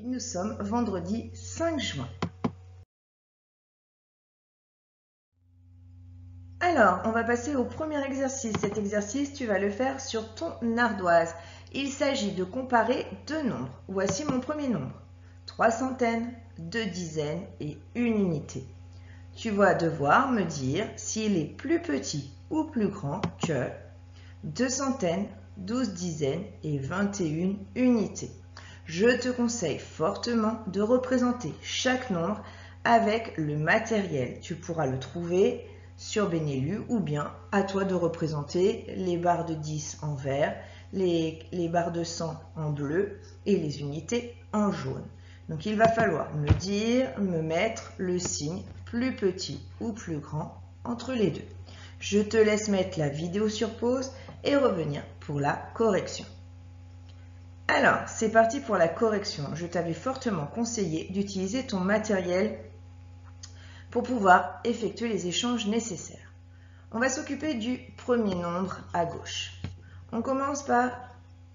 Aujourd'hui, nous sommes vendredi 5 juin. Alors, on va passer au premier exercice. Cet exercice, tu vas le faire sur ton ardoise. Il s'agit de comparer deux nombres. Voici mon premier nombre. 3 centaines, 2 dizaines et 1 unité. Tu vas devoir me dire s'il est plus petit ou plus grand que 2 centaines, 12 dizaines et 21 unités. Je te conseille fortement de représenter chaque nombre avec le matériel. Tu pourras le trouver sur Benelux ou bien à toi de représenter les barres de 10 en vert, les barres de 100 en bleu et les unités en jaune. Donc il va falloir me dire, me mettre le signe plus petit ou plus grand entre les deux. Je te laisse mettre la vidéo sur pause et revenir pour la correction. Alors, c'est parti pour la correction. Je t'avais fortement conseillé d'utiliser ton matériel pour pouvoir effectuer les échanges nécessaires. On va s'occuper du premier nombre à gauche. On commence par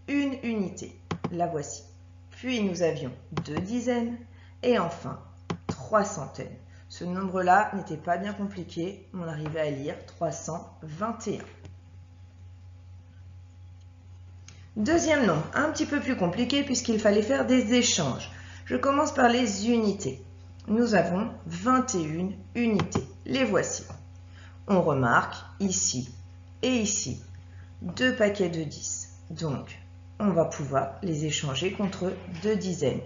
une unité. La voici. Puis nous avions 2 dizaines et enfin 3 centaines. Ce nombre-là n'était pas bien compliqué. On arrivait à lire 321. Deuxième nombre, un petit peu plus compliqué puisqu'il fallait faire des échanges. Je commence par les unités. Nous avons 21 unités. Les voici. On remarque ici et ici 2 paquets de 10. Donc, on va pouvoir les échanger contre 2 dizaines.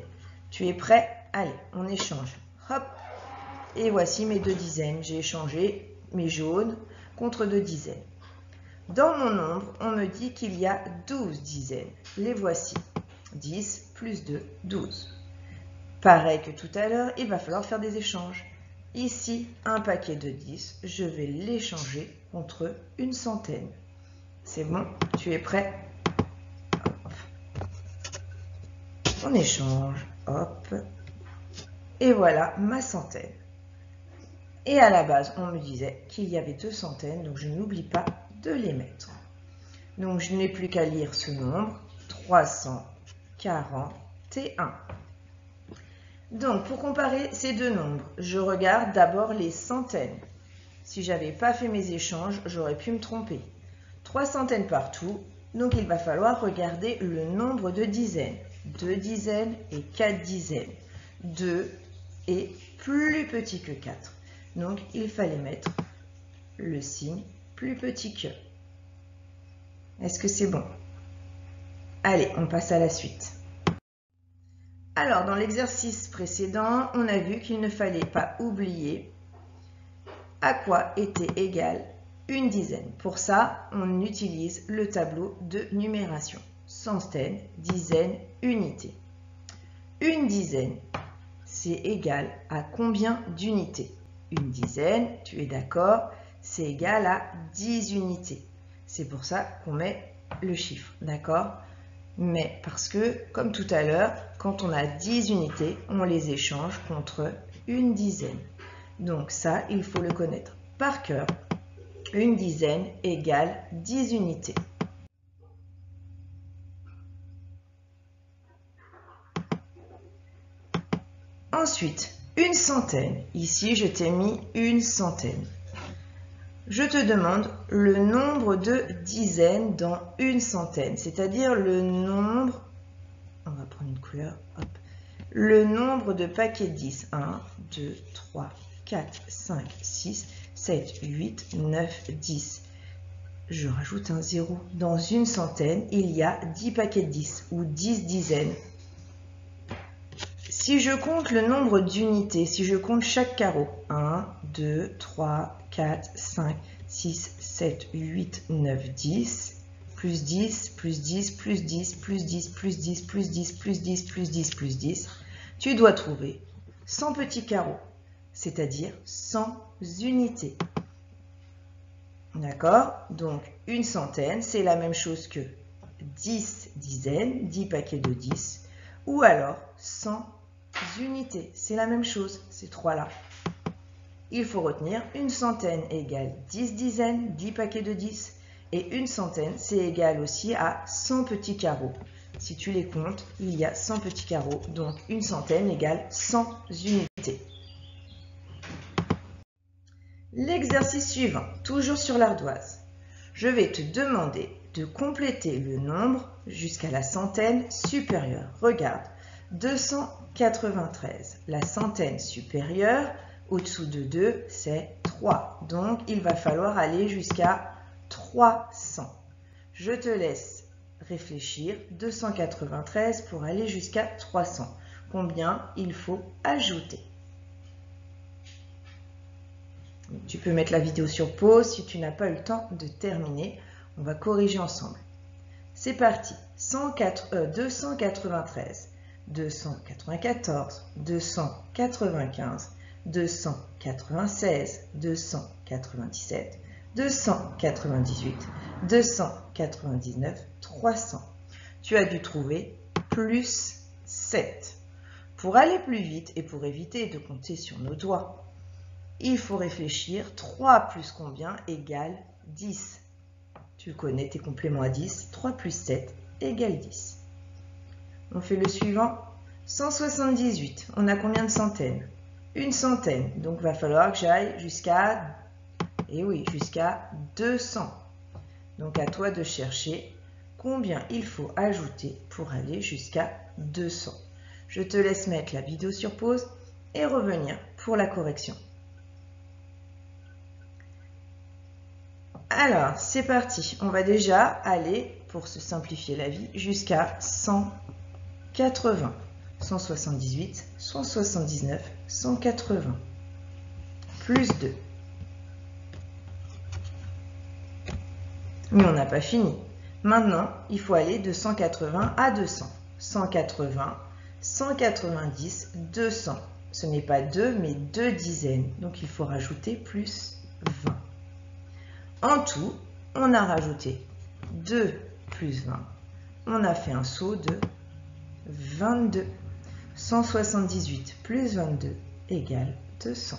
Tu es prêt? Allez, on échange. Hop! Et voici mes 2 dizaines. J'ai échangé mes jaunes contre 2 dizaines. Dans mon nombre, on me dit qu'il y a 12 dizaines. Les voici. 10 plus 2, 12. Pareil que tout à l'heure, il va falloir faire des échanges. Ici, un paquet de 10, je vais l'échanger contre une centaine. C'est bon? Tu es prêt? Hop. On échange. Hop. Et voilà ma centaine. Et à la base, on me disait qu'il y avait 2 centaines, donc je n'oublie pas de les mettre. Donc, je n'ai plus qu'à lire ce nombre, 341. Donc, pour comparer ces deux nombres, je regarde d'abord les centaines. Si je n'avais pas fait mes échanges, j'aurais pu me tromper. 3 centaines partout, donc il va falloir regarder le nombre de dizaines. 2 dizaines et 4 dizaines. 2 est plus petit que 4. Donc, il fallait mettre le signe plus petit que. Est-ce que c'est bon? Allez, on passe à la suite. Alors, dans l'exercice précédent, on a vu qu'il ne fallait pas oublier à quoi était égale une dizaine. Pour ça, on utilise le tableau de numération. Centaines, dizaines, unités. Une dizaine, c'est égal à combien d'unités? Une dizaine, tu es d'accord, c'est égal à 10 unités. C'est pour ça qu'on met le chiffre, d'accord? Mais parce que, comme tout à l'heure, quand on a 10 unités, on les échange contre une dizaine. Donc ça, il faut le connaître par cœur. Une dizaine égale 10 unités. Ensuite, une centaine. Ici, je t'ai mis une centaine. Je te demande le nombre de dizaines dans une centaine, c'est-à-dire le nombre, on va prendre une couleur, hop, le nombre de paquets de 10. 1, 2, 3, 4, 5, 6, 7, 8, 9, 10. Je rajoute un 0. Dans une centaine, il y a 10 paquets de 10 ou 10 dizaines. Si je compte le nombre d'unités, si je compte chaque carreau, 1, 2, 3, 4, 5, 6, 7, 8, 9, 10, plus 10, plus 10, plus 10, plus 10, plus 10, plus 10, plus 10, plus 10, plus 10, tu dois trouver 100 petits carreaux, c'est-à-dire 100 unités. D'accord? Donc, une centaine, c'est la même chose que 10 dizaines, 10 paquets de 10, ou alors 100 unités. C'est la même chose, ces trois-là. Il faut retenir une centaine égale 10 dizaines, 10 paquets de 10, et une centaine, c'est égal aussi à 100 petits carreaux. Si tu les comptes, il y a 100 petits carreaux, donc une centaine égale 100 unités. L'exercice suivant, toujours sur l'ardoise. Je vais te demander de compléter le nombre jusqu'à la centaine supérieure. Regarde, 293. La centaine supérieure, au-dessous de 2, c'est 3. Donc, il va falloir aller jusqu'à 300. Je te laisse réfléchir. 293 pour aller jusqu'à 300. Combien il faut ajouter? Tu peux mettre la vidéo sur pause si tu n'as pas eu le temps de terminer. On va corriger ensemble. C'est parti. 293, 294, 295, 296, 297, 298, 299, 300. Tu as dû trouver plus 7. Pour aller plus vite et pour éviter de compter sur nos doigts, il faut réfléchir. 3 plus combien égale 10. Tu connais tes compléments à 10. 3 plus 7 égale 10. On fait le suivant. 178. On a combien de centaines? Une centaine. Donc, il va falloir que j'aille jusqu'à... Et oui, jusqu'à 200. Donc, à toi de chercher combien il faut ajouter pour aller jusqu'à 200. Je te laisse mettre la vidéo sur pause et revenir pour la correction. Alors, c'est parti. On va déjà aller, pour se simplifier la vie, jusqu'à 180. 178, 179, 180. Plus 2. Mais on n'a pas fini. Maintenant, il faut aller de 180 à 200. 180, 190, 200. Ce n'est pas 2, mais 2 dizaines. Donc, il faut rajouter plus 20. En tout, on a rajouté 2 plus 20. On a fait un saut de 22. 178 plus 22 égale 200.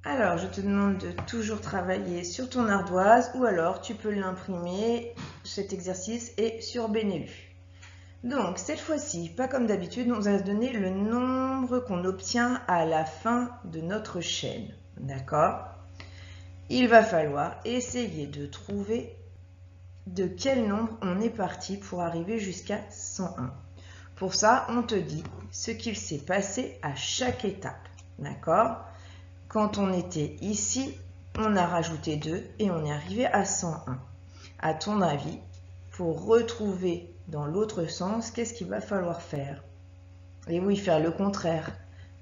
Alors, je te demande de toujours travailler sur ton ardoise ou alors tu peux l'imprimer, cet exercice, et sur BNU. Donc, cette fois-ci, pas comme d'habitude, on va se donner le nombre qu'on obtient à la fin de notre chaîne. D'accord ? Il va falloir essayer de trouver de quel nombre on est parti pour arriver jusqu'à 101. Pour ça, on te dit ce qu'il s'est passé à chaque étape. D'accord ? Quand on était ici, on a rajouté 2 et on est arrivé à 101. À ton avis, pour retrouver dans l'autre sens, qu'est-ce qu'il va falloir faire? Et oui, faire le contraire.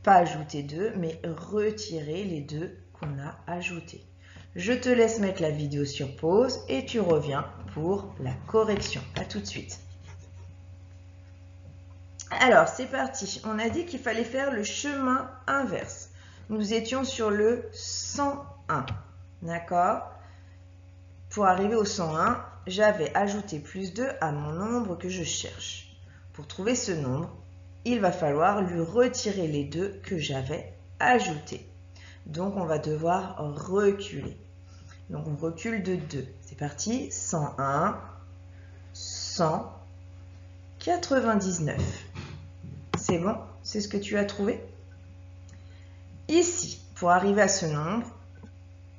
Pas ajouter 2, mais retirer les 2 qu'on a ajoutés. Je te laisse mettre la vidéo sur pause et tu reviens pour la correction. À tout de suite. Alors, c'est parti. On a dit qu'il fallait faire le chemin inverse. Nous étions sur le 101. D'accord? Pour arriver au 101, j'avais ajouté plus 2 à mon nombre que je cherche. Pour trouver ce nombre, il va falloir lui retirer les 2 que j'avais ajoutés. Donc, on va devoir reculer. Donc, on recule de 2. C'est parti. 101, 100, 99. C'est bon? C'est ce que tu as trouvé? Ici, pour arriver à ce nombre,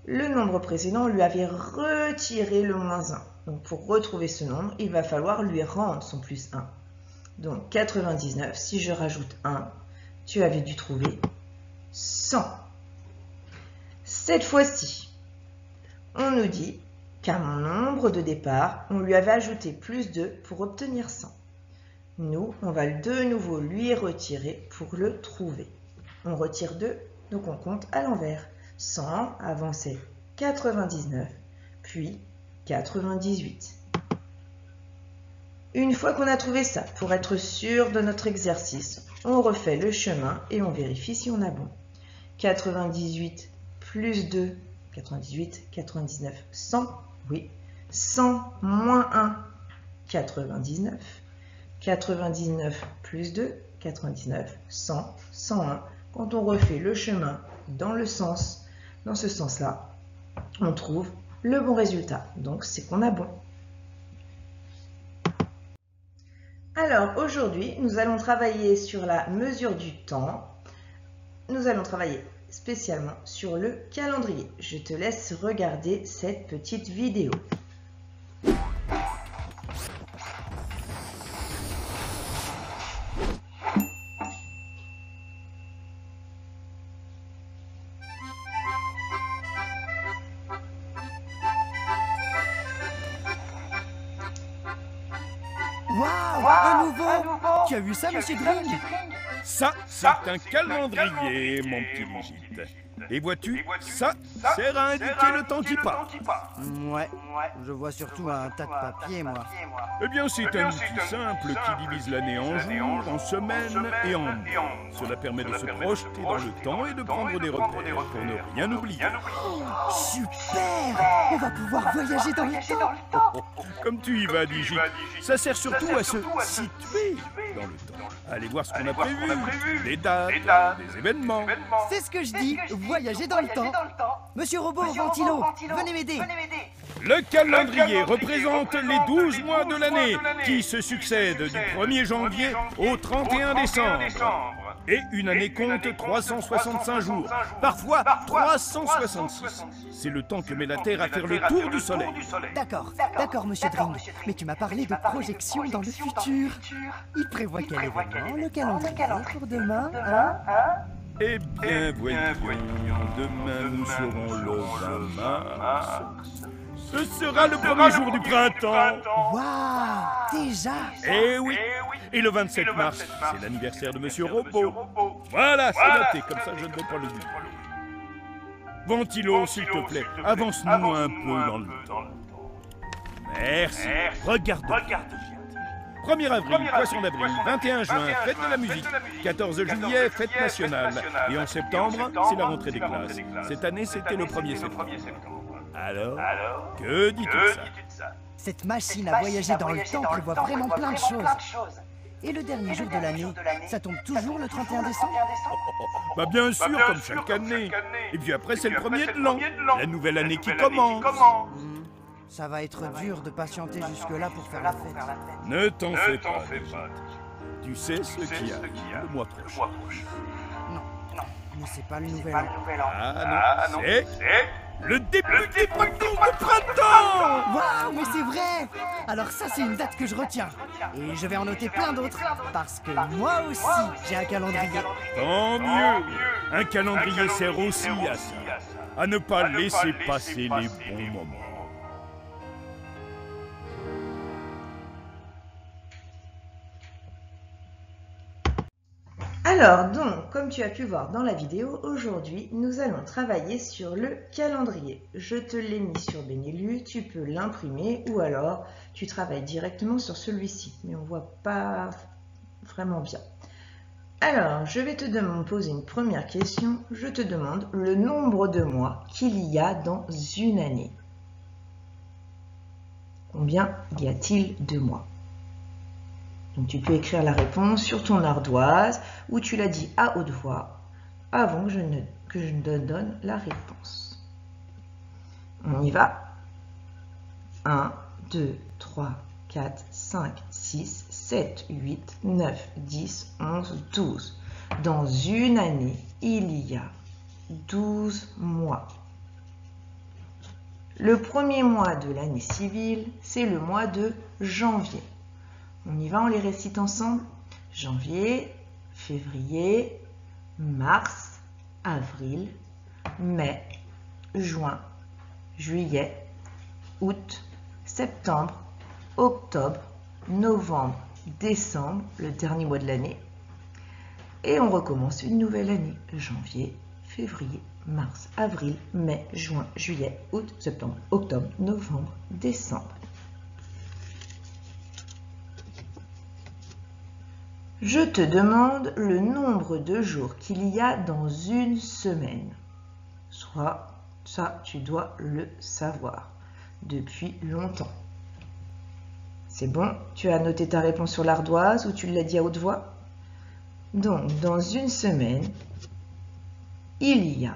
le nombre précédent, on lui avait retiré le moins 1. Donc, pour retrouver ce nombre, il va falloir lui rendre son plus 1. Donc, 99, si je rajoute 1, tu avais dû trouver 100. Cette fois-ci, on nous dit qu'à mon nombre de départ, on lui avait ajouté plus 2 pour obtenir 100. Nous, on va de nouveau lui retirer pour le trouver. On retire 2, donc on compte à l'envers. 100, avant c'est 99, puis 98. Une fois qu'on a trouvé ça, pour être sûr de notre exercice, on refait le chemin et on vérifie si on a bon. 98 plus 2, 98, 99, 100, oui. 100 moins 1, 99. 99 plus 2, 99, 100, 101. Quand on refait le chemin dans ce sens-là, on trouve le bon résultat. Donc, c'est qu'on a bon. Alors aujourd'hui, nous allons travailler sur la mesure du temps. Nous allons travailler spécialement sur le calendrier. Je te laisse regarder cette petite vidéo. Waouh, un nouveau! Tu as vu ça, monsieur Dring? Ça, c'est un calendrier, mon petit Brigitte. Et vois-tu, ça sert à indiquer le temps qui passe. Ouais, je vois surtout un tas de papier, moi. Eh bien, c'est un outil simple qui divise l'année en jours, en semaines et en mois. Cela permet de se projeter dans le temps et de prendre des repères pour ne rien oublier. Super! On va pouvoir voyager dans le temps! Comme tu y vas, Digi, ça sert surtout à se situer dans le temps. Allez voir ce qu'on a prévu, des dates, des événements. C'est ce que je dis, voyager dans le temps. Monsieur Robot, Ventilo, venez m'aider. Le calendrier représente les 12 mois de l'année qui se succèdent du 1er janvier au 31 décembre. Et une année compte 365 jours, parfois 366. C'est le temps que met la Terre à faire le tour du Soleil. D'accord, monsieur Dring. Mais tu m'as parlé de projection dans le futur. Il prévoit quel événement, le calendrier, pour demain, hein? Eh bien, voyons, demain nous serons le 20 mars. Ce sera le premier jour du printemps. Waouh, déjà? Eh oui. Et le 27 mars, c'est l'anniversaire de Monsieur Robot. Voilà, c'est noté, comme ça je ne vais pas l'oublier. Ventilo, s'il te plaît, avance-nous un peu dans le temps. Merci. Regarde bien. 1er avril, poisson d'avril, 21 juin, fête de la musique, 14 juillet, fête nationale, et en septembre, c'est la rentrée des classes. Cette année, c'était le 1er septembre. Alors, que dis-tu de ça? Cette machine à voyager dans le temps prévoit vraiment plein de choses. Et le dernier jour de l'année, ça tombe toujours le 31 décembre? Bah bien sûr, comme chaque année. Et puis après, c'est le 1er de l'an, la nouvelle année qui commence. Ça va être dur de patienter jusque-là pour faire la fête. Ne t'en fais pas. Tu sais ce qu'il y a le mois prochain. Non, mais c'est pas le nouvel an. Ah non, c'est le début des vacances de printemps. Waouh, mais c'est vrai! Alors ça, c'est une date que je retiens. Et je vais en noter plein d'autres, parce que moi aussi, j'ai un calendrier. Tant mieux. Un calendrier sert aussi à ça, à ne pas laisser passer les bons moments. Alors donc, comme tu as pu voir dans la vidéo, aujourd'hui, nous allons travailler sur le calendrier. Je te l'ai mis sur Benelu, tu peux l'imprimer ou alors tu travailles directement sur celui-ci, mais on ne voit pas vraiment bien. Alors, je vais te poser une première question. Je te demande le nombre de mois qu'il y a dans une année. Combien y a-t-il de mois? Donc tu peux écrire la réponse sur ton ardoise ou tu la dis à haute voix avant que je ne donne la réponse. On y va. 1, 2, 3, 4, 5, 6, 7, 8, 9, 10, 11, 12. Dans une année, il y a 12 mois. Le premier mois de l'année civile, c'est le mois de janvier. On y va, on les récite ensemble. Janvier, février, mars, avril, mai, juin, juillet, août, septembre, octobre, novembre, décembre, le dernier mois de l'année. Et on recommence une nouvelle année. Janvier, février, mars, avril, mai, juin, juillet, août, septembre, octobre, novembre, décembre. Je te demande le nombre de jours qu'il y a dans une semaine. Soit, ça, tu dois le savoir depuis longtemps. C'est bon? Tu as noté ta réponse sur l'ardoise ou tu l'as dit à haute voix? Donc, dans une semaine, il y a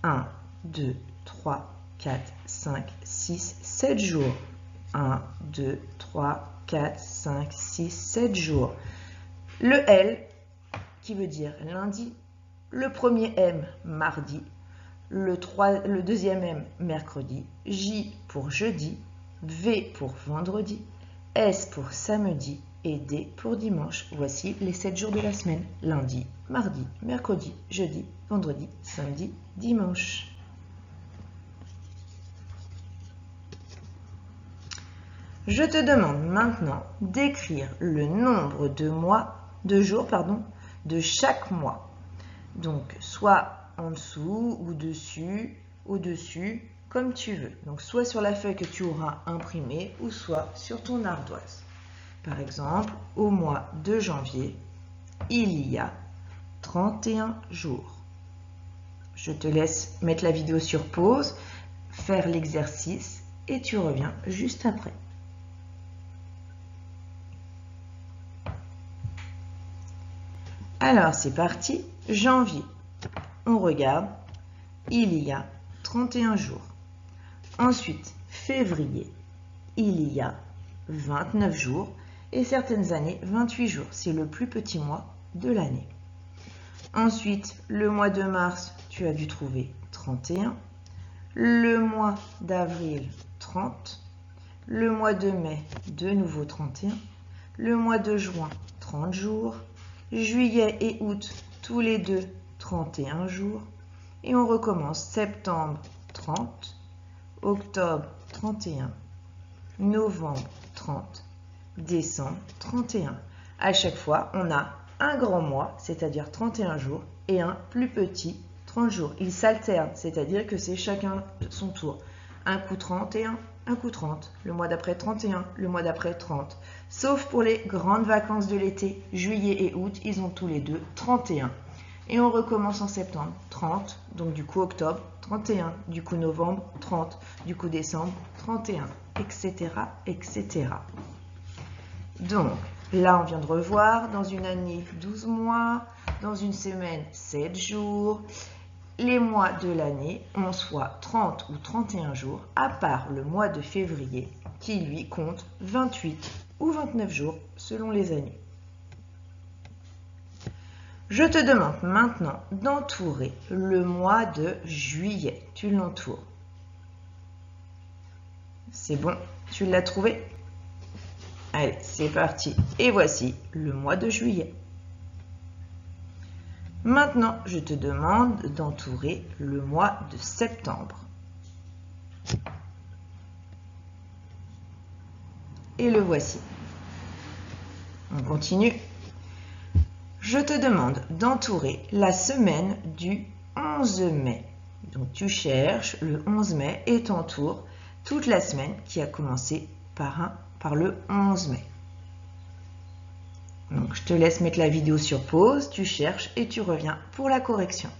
1, 2, 3, 4, 5, 6, 7 jours. 1, 2, 3, 4, 5, 6, 7 jours. Le L, qui veut dire lundi. Le premier M, mardi. Le deuxième M, mercredi. J pour jeudi. V pour vendredi. S pour samedi. Et D pour dimanche. Voici les 7 jours de la semaine. Lundi, mardi, mercredi, jeudi, vendredi, samedi, dimanche. Je te demande maintenant d'écrire le nombre de jours de chaque mois. Donc, soit en dessous ou dessus, au-dessus, comme tu veux. Donc, soit sur la feuille que tu auras imprimée ou soit sur ton ardoise. Par exemple, au mois de janvier, il y a 31 jours. Je te laisse mettre la vidéo sur pause, faire l'exercice et tu reviens juste après. Alors, c'est parti. Janvier. On regarde. Il y a 31 jours. Ensuite, février. Il y a 29 jours. Et certaines années, 28 jours. C'est le plus petit mois de l'année. Ensuite, le mois de mars, tu as dû trouver 31. Le mois d'avril, 30. Le mois de mai, de nouveau 31. Le mois de juin, 30 jours. Juillet et août, tous les deux, 31 jours. Et on recommence septembre, 30. Octobre, 31. Novembre, 30. Décembre, 31. À chaque fois, on a un grand mois, c'est-à-dire 31 jours, et un plus petit, 30 jours. Ils s'alternent, c'est-à-dire que c'est chacun son tour. Un coup 31, un coup 30. Le mois d'après 31, le mois d'après 30. Sauf pour les grandes vacances de l'été, juillet et août, ils ont tous les deux 31. Et on recommence en septembre, 30. Donc du coup octobre, 31. Du coup novembre, 30. Du coup décembre, 31. Etc. etc. Donc là, on vient de revoir, dans une année, 12 mois. Dans une semaine, 7 jours. Les mois de l'année ont soit 30 ou 31 jours, à part le mois de février, qui lui compte 28 ou 29 jours selon les années. Je te demande maintenant d'entourer le mois de juillet. Tu l'entoures. C'est bon, tu l'as trouvé? Allez, c'est parti. Et voici le mois de juillet. Maintenant, je te demande d'entourer le mois de septembre. Et le voici. On continue. Je te demande d'entourer la semaine du 11 mai. Donc, tu cherches le 11 mai et t'entoures toute la semaine qui a commencé par le 11 mai. Donc, je te laisse mettre la vidéo sur pause, tu cherches et tu reviens pour la correction.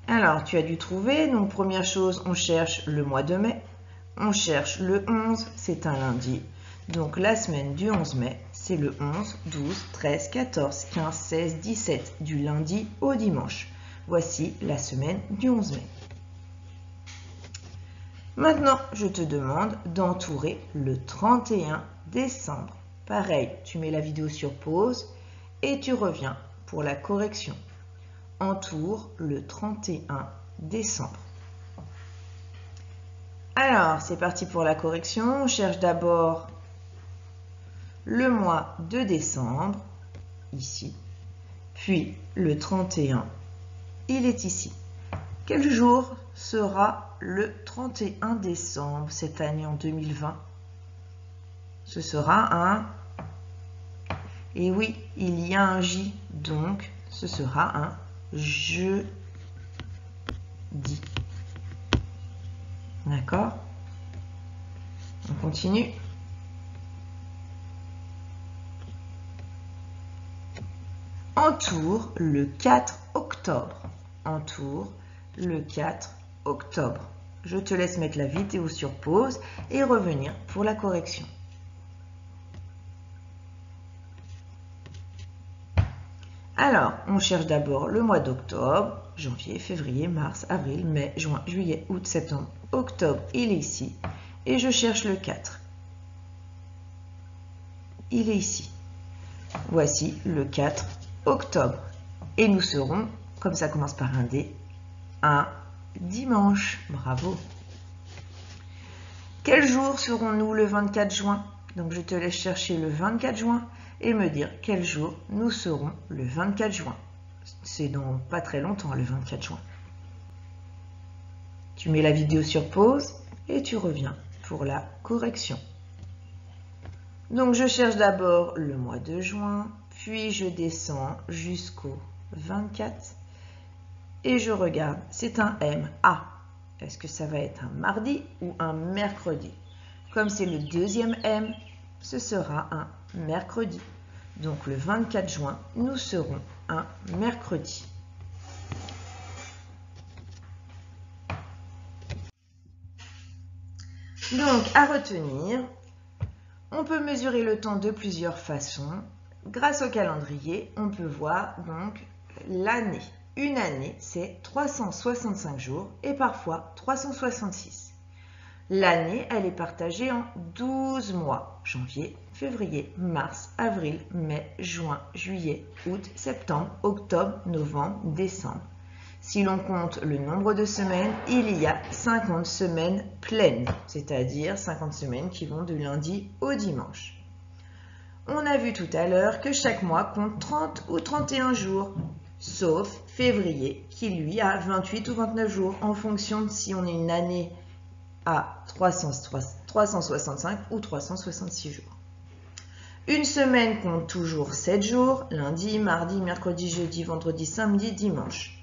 Alors, tu as dû trouver, donc première chose, on cherche le mois de mai. On cherche le 11, c'est un lundi. Donc, la semaine du 11 mai, c'est le 11, 12, 13, 14, 15, 16, 17, du lundi au dimanche. Voici la semaine du 11 mai. Maintenant, je te demande d'entourer le 31 décembre. Pareil, tu mets la vidéo sur pause et tu reviens pour la correction. Entoure le 31 décembre. Alors, c'est parti pour la correction. On cherche d'abord le mois de décembre, ici. Puis le 31, il est ici. Quel jour sera le 31 décembre cette année en 2020? Ce sera un... Et oui, il y a un J, donc ce sera un jeudi. D'accord? On continue. Entoure le 4 octobre. Entoure le 4 octobre. Je te laisse mettre la vidéo sur pause et revenir pour la correction. Alors, on cherche d'abord le mois d'octobre, janvier, février, mars, avril, mai, juin, juillet, août, septembre, octobre, il est ici. Et je cherche le 4. il est ici. Voici le 4 octobre. Et nous serons, comme ça commence par un D, un dimanche. Bravo. Quel jour serons-nous le 24 juin? Donc je te laisse chercher le 24 juin et me dire quel jour nous serons le 24 juin. C'est dans pas très longtemps le 24 juin. Tu mets la vidéo sur pause et tu reviens pour la correction. Donc je cherche d'abord le mois de juin, puis je descends jusqu'au 24 et je regarde, c'est un MA. Est-ce que ça va être un mardi ou un mercredi? Comme c'est le deuxième M, ce sera un mercredi. Donc le 24 juin, nous serons un mercredi. Donc à retenir, on peut mesurer le temps de plusieurs façons. Grâce au calendrier, on peut voir donc l'année. Une année, c'est 365 jours et parfois 366. L'année, elle est partagée en 12 mois. Janvier, février, mars, avril, mai, juin, juillet, août, septembre, octobre, novembre, décembre. Si l'on compte le nombre de semaines, il y a 50 semaines pleines, c'est-à-dire 50 semaines qui vont du lundi au dimanche. On a vu tout à l'heure que chaque mois compte 30 ou 31 jours, sauf février qui lui a 28 ou 29 jours en fonction de si on est une année à 365 ou 366 jours. Une semaine compte toujours 7 jours, lundi, mardi, mercredi, jeudi, vendredi, samedi, dimanche.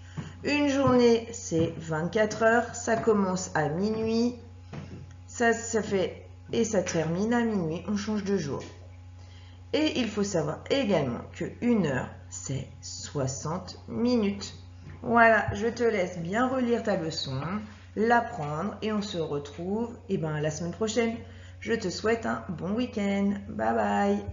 Une journée, c'est 24 heures, ça commence à minuit, ça fait et ça termine à minuit, on change de jour. Et il faut savoir également que 1 heure, c'est 60 minutes. Voilà, je te laisse bien relire ta leçon, l'apprendre et on se retrouve la semaine prochaine. Je te souhaite un bon week-end. Bye bye.